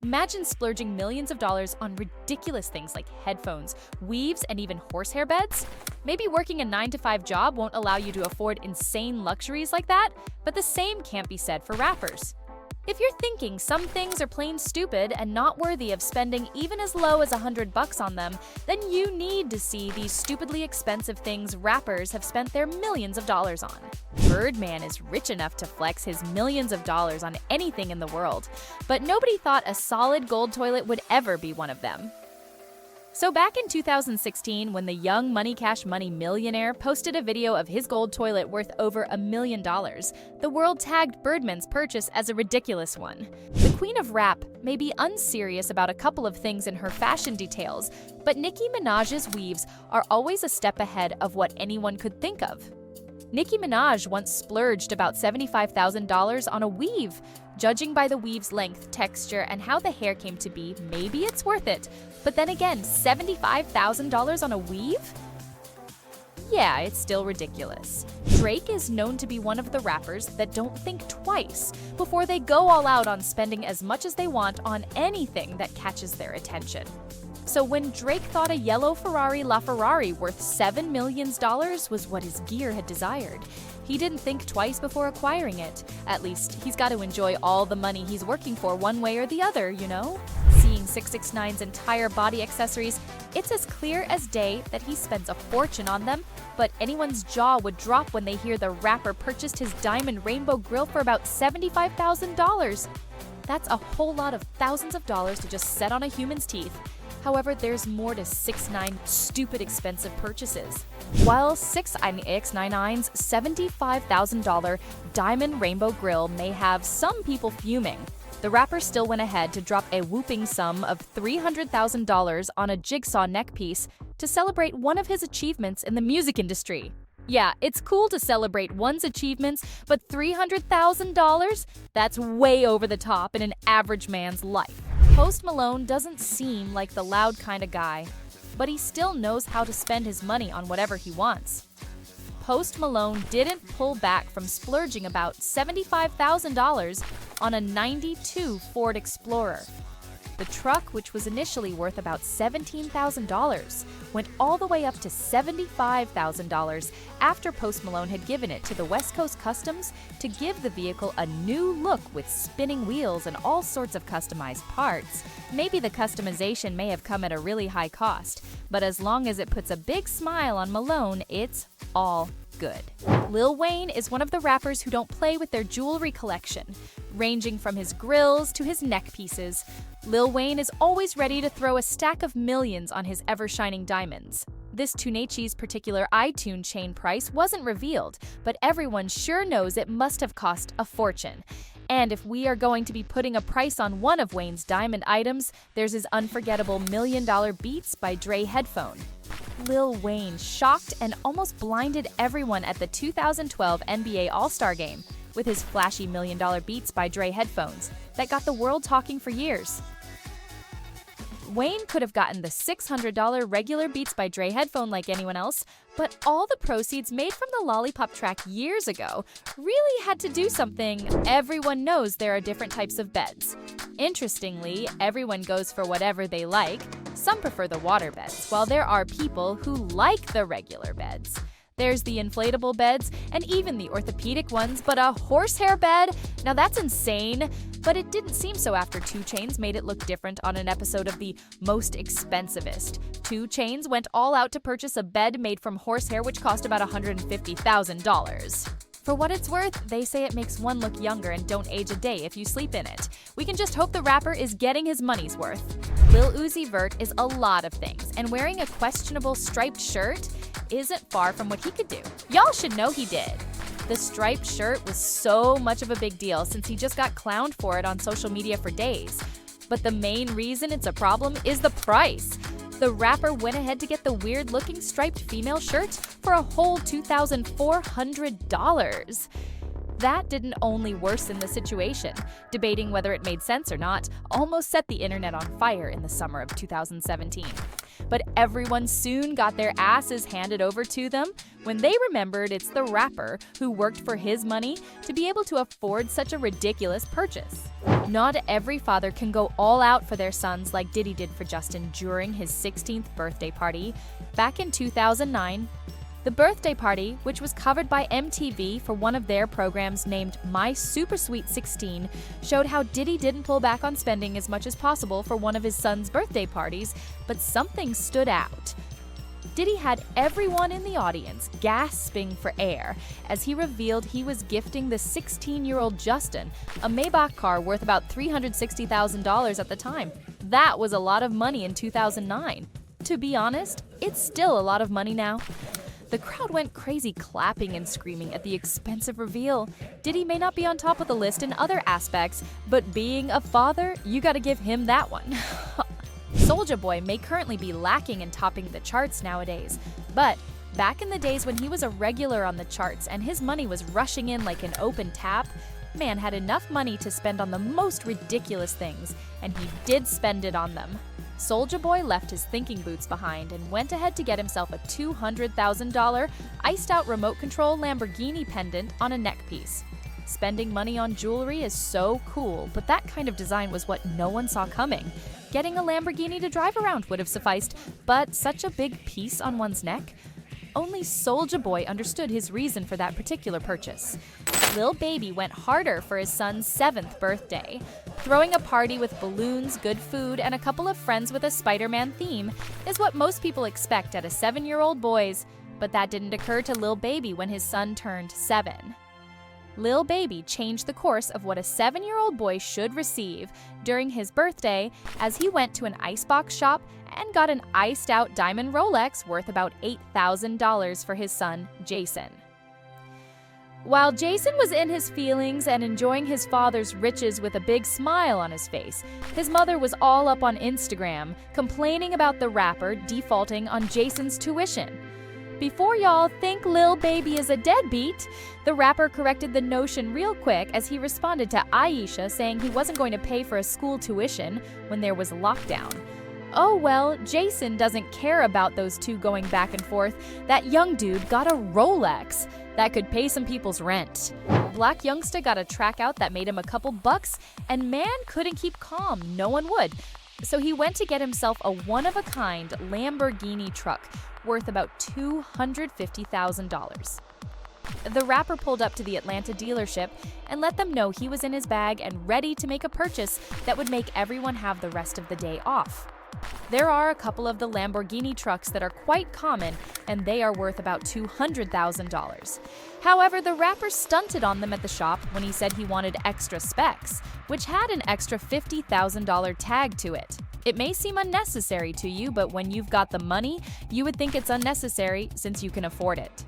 Imagine splurging millions of dollars on ridiculous things like headphones, weaves, and even horsehair beds. Maybe working a 9-to-5 job won't allow you to afford insane luxuries like that, but the same can't be said for rappers. If you're thinking some things are plain stupid and not worthy of spending even as low as $100 on them, then you need to see these stupidly expensive things rappers have spent their millions of dollars on. Birdman is rich enough to flex his millions of dollars on anything in the world, but nobody thought a solid gold toilet would ever be one of them. So back in 2016, when the young Money Cash Money millionaire posted a video of his gold toilet worth over $1 million, the world tagged Birdman's purchase as a ridiculous one. The queen of rap may be unserious about a couple of things in her fashion details, but Nicki Minaj's weaves are always a step ahead of what anyone could think of. Nicki Minaj once splurged about $75,000 on a weave. Judging by the weave's length, texture, and how the hair came to be, maybe it's worth it. But then again, $75,000 on a weave? Yeah, it's still ridiculous. Drake is known to be one of the rappers that don't think twice before they go all out on spending as much as they want on anything that catches their attention. So when Drake thought a yellow Ferrari LaFerrari worth $7 million was what his gear had desired, he didn't think twice before acquiring it. At least, he's got to enjoy all the money he's working for one way or the other, you know? Seeing 6ix9ine's entire body accessories, it's as clear as day that he spends a fortune on them, but anyone's jaw would drop when they hear the rapper purchased his diamond rainbow grill for about $75,000. That's a whole lot of thousands of dollars to just set on a human's teeth. However, there's more to 6ix9ine's stupid expensive purchases. While 6ix9ine's $75,000 diamond rainbow grill may have some people fuming, the rapper still went ahead to drop a whooping sum of $300,000 on a jigsaw neckpiece to celebrate one of his achievements in the music industry. Yeah, it's cool to celebrate one's achievements, but $300,000? That's way over the top in an average man's life. Post Malone doesn't seem like the loud kind of guy, but he still knows how to spend his money on whatever he wants. Post Malone didn't pull back from splurging about $75,000 on a '92 Ford Explorer. The truck, which was initially worth about $17,000, went all the way up to $75,000 after Post Malone had given it to the West Coast Customs to give the vehicle a new look with spinning wheels and all sorts of customized parts. Maybe the customization may have come at a really high cost, but as long as it puts a big smile on Malone, it's all good. Lil Wayne is one of the rappers who don't play with their jewelry collection. Ranging from his grills to his neck pieces, Lil Wayne is always ready to throw a stack of millions on his ever-shining diamonds. This Tunechi's particular iTunes chain price wasn't revealed, but everyone sure knows it must have cost a fortune. And if we are going to be putting a price on one of Wayne's diamond items, there's his unforgettable $1 million Beats by Dre headphone. Lil Wayne shocked and almost blinded everyone at the 2012 NBA All-Star Game with his flashy $1 million Beats by Dre headphones that got the world talking for years. Wayne could have gotten the $600 regular Beats by Dre headphone like anyone else, but all the proceeds made from the Lollipop track years ago really had to do something. Everyone knows there are different types of beds. Interestingly, everyone goes for whatever they like. Some prefer the water beds, while there are people who like the regular beds. There's the inflatable beds and even the orthopedic ones, but a horsehair bed? Now that's insane. But it didn't seem so after 2 Chainz made it look different on an episode of the Most Expensivest. 2 Chainz went all out to purchase a bed made from horsehair which cost about $150,000. For what it's worth, they say it makes one look younger and don't age a day if you sleep in it. We can just hope the rapper is getting his money's worth. Lil Uzi Vert is a lot of things, and wearing a questionable striped shirt isn't far from what he could do. Y'all should know he did. The striped shirt was so much of a big deal since he just got clowned for it on social media for days. But the main reason it's a problem is the price. The rapper went ahead to get the weird-looking striped female shirt for a whole $2,400. That didn't only worsen the situation. Debating whether it made sense or not almost set the internet on fire in the summer of 2017. But everyone soon got their asses handed over to them when they remembered it's the rapper who worked for his money to be able to afford such a ridiculous purchase. Not every father can go all out for their sons like Diddy did for Justin during his 16th birthday party back in 2009. The birthday party, which was covered by MTV for one of their programs named My Super Sweet 16, showed how Diddy didn't pull back on spending as much as possible for one of his son's birthday parties, but something stood out. Diddy had everyone in the audience gasping for air as he revealed he was gifting the 16-year-old Justin a Maybach car worth about $360,000 at the time. That was a lot of money in 2009. To be honest, it's still a lot of money now. The crowd went crazy, clapping and screaming at the expensive reveal. Diddy may not be on top of the list in other aspects, but being a father, you gotta give him that one. Soulja Boy may currently be lacking in topping the charts nowadays, but back in the days when he was a regular on the charts and his money was rushing in like an open tap, man had enough money to spend on the most ridiculous things, and he did spend it on them. Soulja Boy left his thinking boots behind and went ahead to get himself a $200,000 iced-out remote control Lamborghini pendant on a neck piece. Spending money on jewelry is so cool, but that kind of design was what no one saw coming. Getting a Lamborghini to drive around would have sufficed, but such a big piece on one's neck? Only Soulja Boy understood his reason for that particular purchase. Lil Baby went harder for his son's 7th birthday. Throwing a party with balloons, good food, and a couple of friends with a Spider-Man theme is what most people expect at a 7-year-old boy's, but that didn't occur to Lil Baby when his son turned 7. Lil Baby changed the course of what a 7-year-old boy should receive during his birthday as he went to an icebox shop and got an iced-out diamond Rolex worth about $8,000 for his son, Jason. While Jason was in his feelings and enjoying his father's riches with a big smile on his face, his mother was all up on Instagram, complaining about the rapper defaulting on Jason's tuition. Before y'all think Lil Baby is a deadbeat, the rapper corrected the notion real quick as he responded to Aisha saying he wasn't going to pay for a school tuition when there was lockdown. Oh well, Jason doesn't care about those two going back and forth. That young dude got a Rolex that could pay some people's rent. Black youngster got a track out that made him a couple bucks, and man couldn't keep calm, no one would. So he went to get himself a one-of-a-kind Lamborghini truck worth about $250,000. The rapper pulled up to the Atlanta dealership and let them know he was in his bag and ready to make a purchase that would make everyone have the rest of the day off. There are a couple of the Lamborghini trucks that are quite common, and they are worth about $200,000. However, the rapper stunted on them at the shop when he said he wanted extra specs, which had an extra $50,000 tag to it. It may seem unnecessary to you, but when you've got the money, you would think it's unnecessary since you can afford it.